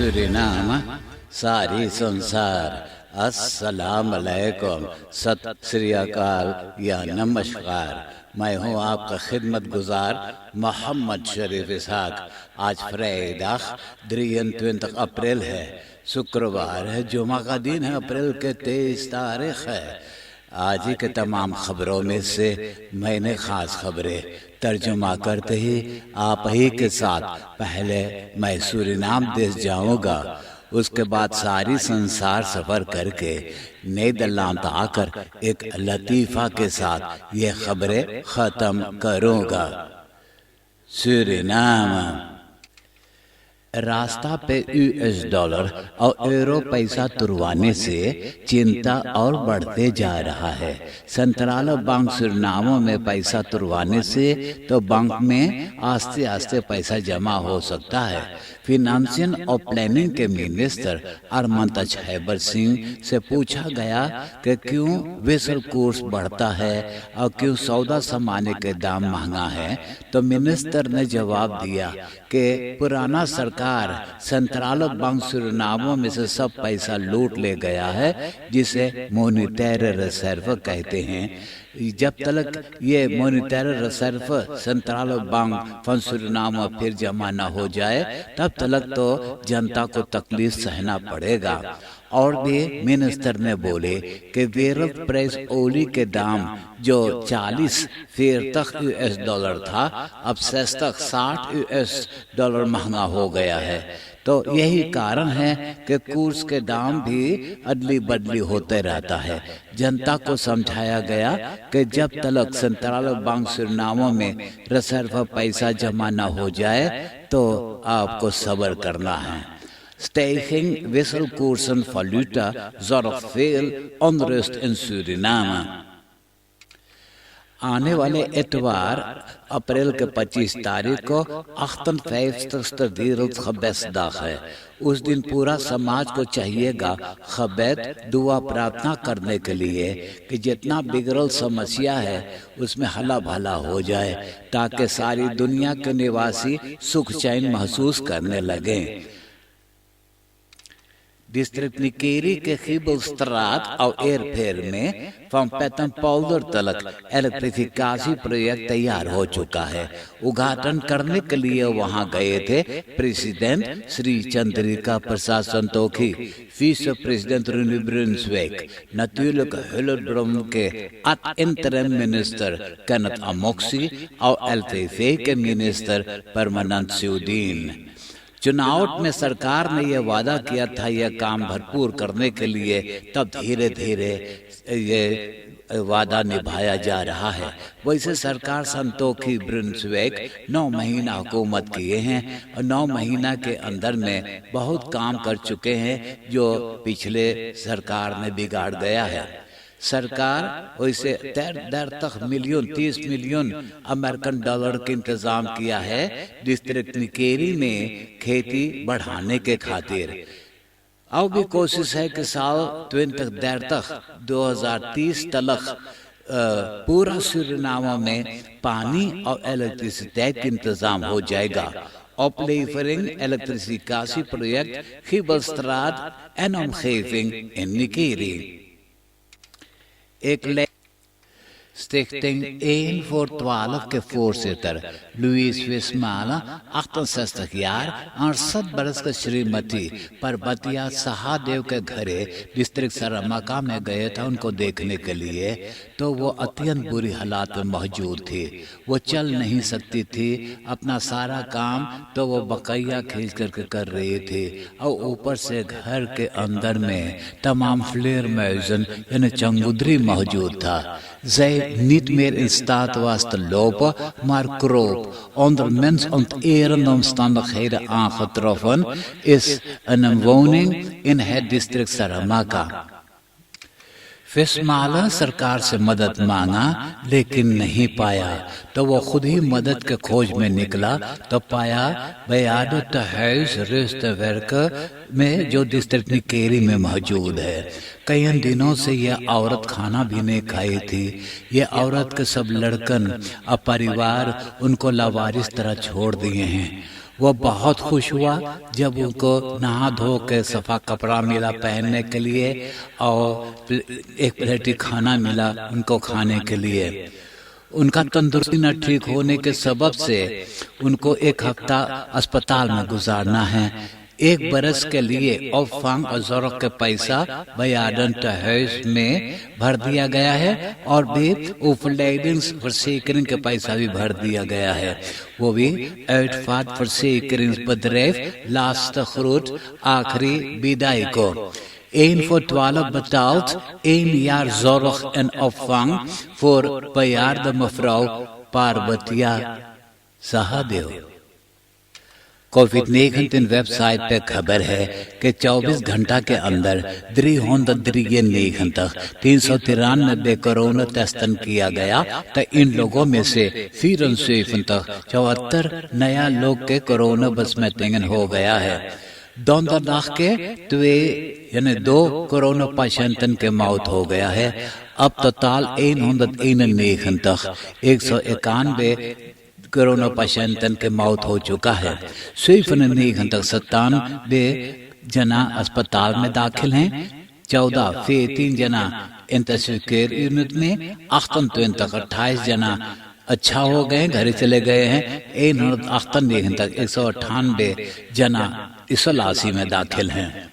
Suriname, सारी संसार, अस्सलाम अलैकुम, सत श्री अकाल या नमस्कार। मैं हूँ आपका खिदमत गुजार मोहम्मद शरीफ इसहाक। आज फ्राइडे 23 अप्रैल है, शुक्रवार है, जुमा का दिन है, अप्रैल के 23 तारीख है। आज ही के तमाम खबरों में से मैंने खास खबरें तर्जुमा करते ही आप ही के साथ पहले मैं सूरीनाम देश जाऊंगा, उसके बाद सारी संसार सफर करके नीदरलैंड आकर एक लतीफ़ा के साथ ये खबरें ख़त्म करूंगा। सूरीनाम रास्ता पे यूएस डॉलर और यूरो पैसा तुरवाने से चिंता और बढ़ते जा रहा है। सेंट्रल बैंक सूरीनाम में पैसा तुरवाने से तो बैंक में आस्ते आस्ते पैसा जमा हो सकता है। फिनेंशियल और प्लानिंग के मिनिस्टर अरमंतज हैबर सिंह से पूछा गया कि क्यों वेसल कोर्स बढ़ता है और क्यों सौदा सामान के दाम महंगा है, तो मिनिस्टर ने जवाब दिया कि पुराना सरकार सेंट्रल बैंक सूरीनाम में से सब पैसा लूट ले गया है, जिसे मॉनिटरी रिजर्व कहते हैं। जब तक ये monetary reserve central bank fund Suriname फिर जमा न हो जाए, तब तक तो जनता को तकलीफ सहना पड़ेगा। और भी मिनिस्टर ने बोले कि वेरल्ड प्राइस ओली के दाम जो 40 फिर तक यूएस डॉलर था, अब 60 यूएस डॉलर महंगा हो गया है। तो यही कारण है कि कोर्स के दाम भी अदली बदली होते रहता है। जनता को समझाया गया कि जब तक सेंट्रल बैंक सूरीनाम में रिजर्व पैसा जमा न हो जाए तो आपको सब्र करना है। Stijging wisselkoersen valuta zorgt veel onrust in Suriname। आने वाले इतवार अप्रैल के 25 तारीख को 58ste Wereldgebeddag है। उस दिन पूरा समाज को चाहिएगा खबैत दुआ प्रार्थना करने के लिए कि जितना बिगड़ल समस्या है उसमें हला भला हो जाए, ताकि सारी दुनिया के निवासी सुख चैन महसूस करने लगें। डिस्ट्रिक्ट निकेरी के खीबलस्ट्राat और एयरफेयर में फ्रॉम पेटनपोल्डर तक इलेक्ट्रिफिकेशन प्रोजेक्ट तैयार हो चुका है। उद्घाटन करने के लिए वहां गए थे president Shri Chandrika Prasad Santokhi, vice president René Brunswijk, natuurlijk hulpbron के interim मिनिस्टर केनेथ अमोक्सी और LTV के मिनिस्टर परमानंद सिउदीन। चुनाव में सरकार ने यह वादा किया था यह काम भरपूर करने के लिए, तब धीरे धीरे ये वादा निभाया जा रहा है। वैसे सरकार संतोखी ब्रुन्सविक 9 महीना हुकूमत किए हैं और 9 महीना के अंदर में बहुत काम कर चुके हैं जो पिछले सरकार ने बिगाड़ गया है। सरकार वैसे 30 मिलियन अमेरिकन डॉलर के इंतजाम किया है डिस्ट्रिक्ट निकेरी में खेती बढ़ाने के खातिर। अब भी कोशिश है कि साल 2030 तक पूरा सूरीनाम में पानी और इलेक्ट्रिसिटी का इंतजाम हो जाएगा। Oplevering elektricitieproject Giebelstraat en omgeving in Nikeri। एक Stichting 1 voor 12 के voorzitter लुईस विस्माला 68 jaar और 7 बरस के श्रीमती परबतिया सहादेव के घरे डिस्ट्रिक्ट सरमाका में गए थे उनको देखने के लिए, तो वो अत्यंत बुरी हालात में मौजूद थी। वो चल नहीं सकती थी, अपना सारा काम तो वो बकैया खींच करके कर रही थी और ऊपर से घर के अंदर में तमाम फ्लेयर मैजन यानी चंगुदरी मौजूद था। Zij niet meer in staat was te lopen, maar kroop. Onder mensonterende omstandigheden aangetroffen is in een woning in het district Saramaka। फिस्माला सरकार से मदद मांगा लेकिन नहीं पाया, तो वो खुद ही मदद के खोज में निकला, तो पाया बयादत हाउस रेस्टवर्क में जो डिस्ट्रिक्ट निकेरी में मौजूद है। कई दिनों से यह औरत खाना भी नहीं खाई थी। ये औरत के सब लड़कन और परिवार उनको लावारिस तरह छोड़ दिए हैं। वो बहुत खुश हुआ जब उनको नहा धो के सफ़ा कपड़ा मिला पहनने के लिए और एक प्लेट खाना मिला उनको खाने के लिए। उनका तंदुरुस्ती न ठीक होने के सबब से उनको एक हफ्ता अस्पताल में गुजारना है। एक बरस के लिए ऑफांग और ज़ोरक के पैसा बयाडन टहस में भर दिया गया है और भी ओवरलेडिंग्स फॉरसेकरिंग के पैसा भी भर दिया गया है। वो भी uitvaart verzekeringsbedrijf laatste groet आखिरी विदाई को 1 voor 12 betaald, 1 jaar zorg en opvang voor bejaarde mevrouw Parvatia Sahadev। कोविड-19 वेबसाइट पे खबर है कि 24 घंटा के अंदर 393 कोरोना टेस्टन किया गया तो इन लोगों में से 74 नया लोग के कोरोना besmettingen हो गया है। donderdag के 2 कोरोना पेशेंटन के मौत हो गया है। अब टोटल 191 कोरोना पेशेंटन के मौत हो चुका है। 97 जना अस्पताल में दाखिल हैं, 14 जना इंटेंसिव केयर यूनिट में, 28 जना अच्छा हो गए घर चले गए हैं। 198 जना इसोलासी में दाखिल हैं।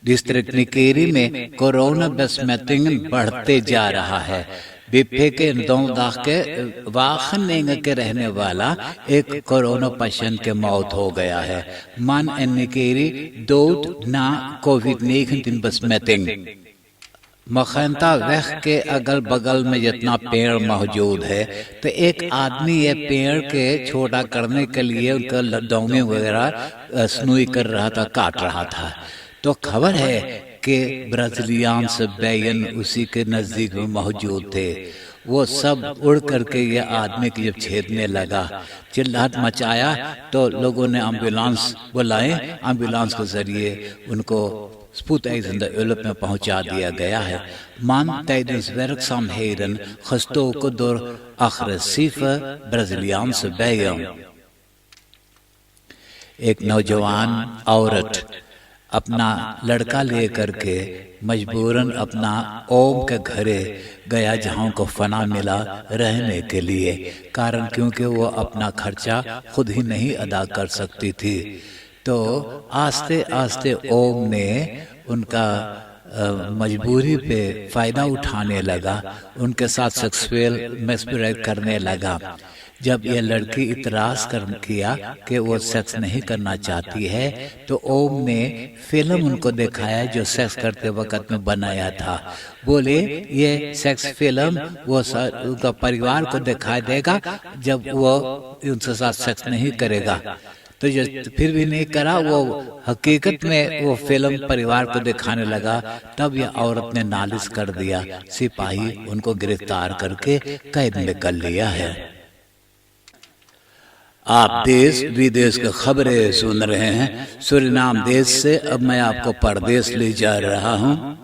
डिस्ट्रिक्ट निकेरी में कोरोना besmettingen बढ़ते जा रहा है। बिफे के donderdag के वाखनेंग के रहने वाला एक कोरोना पेशेंट के मौत हो गया है। Man en Nikeri dood na COVID-19 besmetting। मखंता वेख के अगल बगल में जितना पेड़ मौजूद है तो एक आदमी ये पेड़ के छोटा करने के लिए उनका लड्डौने वगैरह स्नूई कर रहा था, काट रहा था। तो खबर है कि ब्राजीलियन बैयन उसी के नजदीक में मौजूद थे। वो सब उड़ करके ये आदमी की जब छेदने लगा, चिल्लाहट मचाया तो लोगों ने एम्बुलेंस बुलाए। एम्बुलेंस के जरिए उनको spoedeisende hulp में पहुंचा दिया गया है। Man tijdens werkzaamheden gestoken door agressieve Braziliaanse bijen। एक नौजवान औरत अपना लड़का लेकर के मजबूरन अपना ओम के घरे गया जहाँ को फना मिला रहने के लिए, कारण क्योंकि वो अपना खर्चा खुद ही नहीं अदा कर सकती थी। तो आस्ते आस्ते ओम ने उनका मजबूरी पे फ़ायदा उठाने लगा, उनके साथ सेक्सुअल मैस्पिरेट करने लगा। जब यह लड़की इतराज़ किया कि वो सेक्स नहीं करना चाहती है तो ओम ने फिल्म उनको दिखाया जो सेक्स करते वक्त में बनाया था। बोले ये सेक्स फिल्म वो उनका परिवार को दिखाई देगा जब वो उनके साथ सेक्स नहीं करेगा। तो जब फिर भी नहीं करा, वो हकीकत में वो फिल्म परिवार को दिखाने लगा। तब यह औरत ने नालिश कर दिया। सिपाही उनको गिरफ्तार करके कैद में कर लिया है। आप देश विदेश की खबरें सुन रहे हैं सूरीनाम देश से। अब मैं आपको परदेश ले जा रहा हूँ।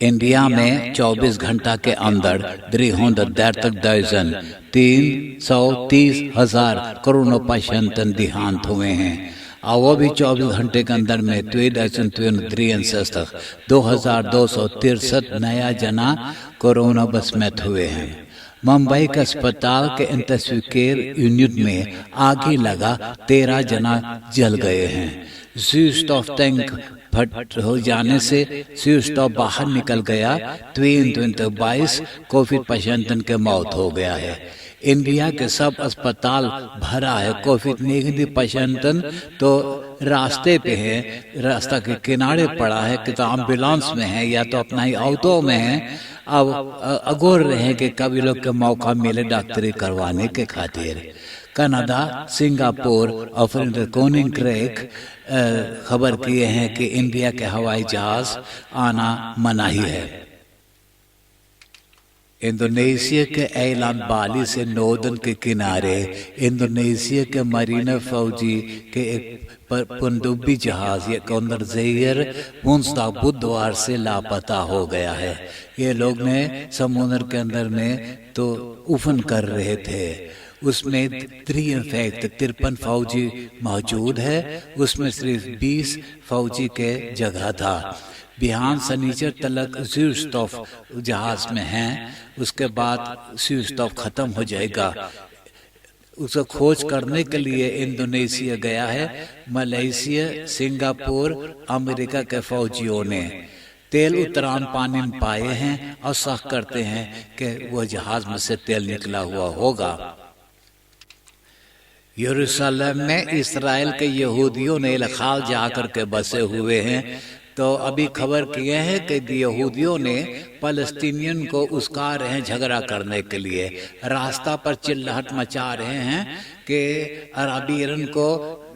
इंडिया में 24 घंटा के अंदर 330,000 कोरोना पेशेंट देहांत हुए हैं और वो भी 24 घंटे के अंदर में 2263 नया जना कोरोना besmet हुए हैं। मुंबई के अस्पताल के इंटेंसिव केयर यूनिट में आगे लगा, 13 जना जल गए हैं। स्टॉफ टैंक फट हो जाने से स्टॉफ बाहर निकल गया। 22 कोविड पेशेंटन के मौत हो गया है। इंडिया के सब अस्पताल भरा है। कोविड-19 पेशेंटन तो रास्ते पे है, रास्ता के किनारे पड़ा है कि तो एम्बुलेंस में है या तो अपना ही ऑटो में है। अब अगोर रहे कि कभी लोग के मौका मिले डॉक्टरी करवाने के खातिर। कनाडा, सिंगापुर और फिर कोनिंक्रेक खबर किए हैं कि इंडिया के हवाई जहाज आना मनाही है। इंडोनेशिया के ऐलान बाली से नोर्दन के किनारे इंडोनेशिया के मरीना फौजी के एक पनडुब्बी जहाज या कौंदरजेयर मुंसदा बुधवार से लापता हो गया है। ये लोग ने समुद्र के अंदर में तो उफन कर रहे थे। उसमें 53 फौजी मौजूद है, उसमें सिर्फ 20 फौजी के जगह था। बिहान सनीचर तलक ज़ुस्तोफ जहाज में हैं, उसके बाद ज़ुस्तोफ खत्म हो जाएगा। उसको खोज करने के लिए इंडोनेशिया गया है, मलेशिया, सिंगापुर, अमेरिका के फौजियों ने तेल उतरान पानी में पाए हैं और शक करते हैं कि वह जहाज में से तेल निकला हुआ होगा। यरूशलेम में इसराइल के यहूदियों ने इलाका जाकर के बसे हुए हैं। तो अभी खबर किए हैं कि यहूदियों ने फलस्तीनियन को उस्का रहे हैं झगड़ा करने के लिए, रास्ता पर चिल्लाहट मचा रहे हैं कि अरबीयन को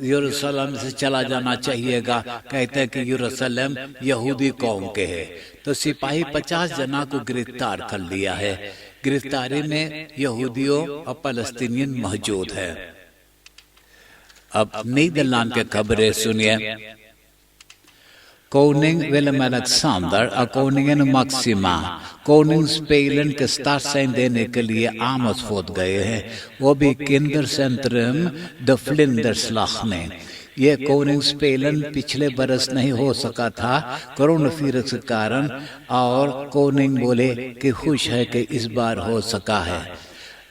यरूशलेम से चला जाना चाहिएगा। कहते हैं कि यरूशलेम यहूदी कौम के है। तो सिपाही 50 जना को गिरफ्तार कर लिया है। गिरफ्तारी में यहूदियों और फलस्तीनियन मौजूद है। अब नीदरलैंड के खबरें सुनिए। Koning Willem-Alexander और कोनिंग मैक्सिमा कोनिंग स्पेलन के स्टार साइन देने के लिए आमोसफोर्ड गए हैं, वो भी किंडर सेंट्रम द फ्लिंडरslag में। ये कोनिंग स्पेलन पिछले बरस नहीं हो सका था कोरोना वायरस के कारण, और कोनिंग बोले कि खुश है कि इस बार हो सका है।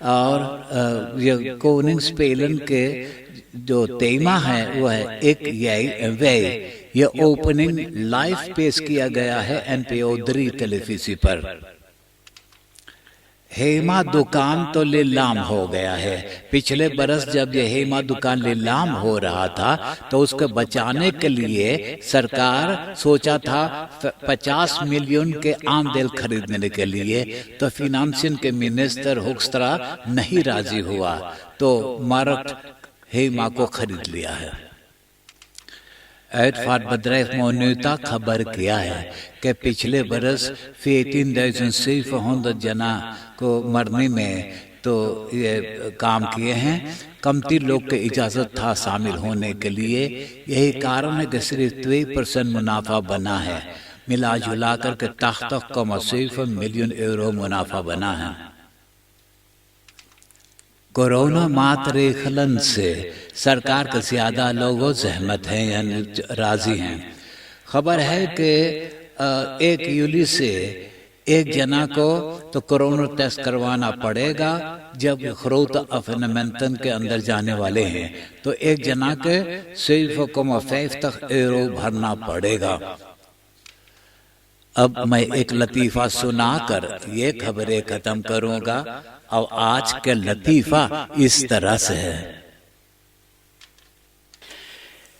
और ये कोनिंग स्पेलन के जो तेमा है वो है एक वे। ये ओपनिंग लाइव पेश किया गया है NPO 3 टेलीविजन पर। हेमा दुकान तो नीलाम हो गया है। पिछले बरस जब ये हेमा दुकान नीलाम हो रहा था तो उसको बचाने के लिए सरकार सोचा था 50 मिलियन के आमदेल खरीदने के लिए, तो फिनांसियन के मिनिस्टर हुक्स्त्रा नहीं राजी हुआ, तो मार्क हेमा को खरीद लिया है। एडफार्ड बद्रेफ मोन्यूता खबर किया है कि पिछले बरस 14,700 जना को मरने में तो ये काम किए हैं। कमती लोग के इजाज़त था शामिल होने के लिए। यही कारण है कि सिर्फ 2% मुनाफा बना है। मिला जुला कर के 80,7 मिलियन यूरो मुनाफा बना है। कोरोना मातरेखलन से सरकार के ज्यादा लोगों सहमत हैं यानी राजी हैं। खबर है कि 1 यूली से एक जना को तो कोरोना टेस्ट करवाना पड़ेगा। जब खरोत अफनमेंटन के अंदर जाने वाले हैं तो एक जना के 7,5 तक यूरो भरना पड़ेगा। अब मैं एक लतीफ़ा सुनाकर ये खबरें खत्म करूंगा, और आज के लतीफ़ा इस तरह से है।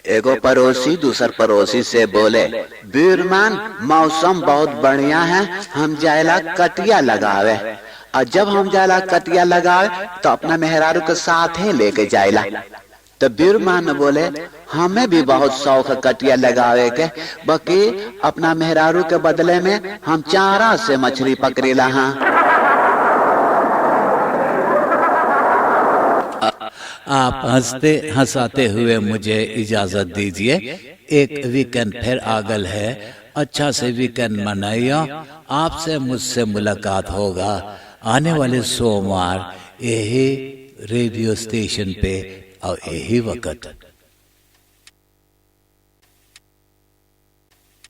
एगो पड़ोसी दूसर पड़ोसी से बोले, बीरमान मौसम बहुत बढ़िया है, हम जायला कटिया लगावे। और जब हम जायला कटिया लगावे तो अपना मेहरारू के साथ ही लेके जायला। तो बीरमान बोले, हमें भी बहुत शौक है कटिया लगावे के, बाकी अपना मेहरारू के बदले में हम चारा से मछली पकड़ेला। हाँ, आप हंसते हंसाते हुए मुझे इजाजत दीजिए। एक वीकेंड फिर आगल है, अच्छा से वीकेंड मनाइए। आपसे मुझसे मुलाकात होगा आने वाले सोमवार यही रेडियो स्टेशन पे और यही वक्त।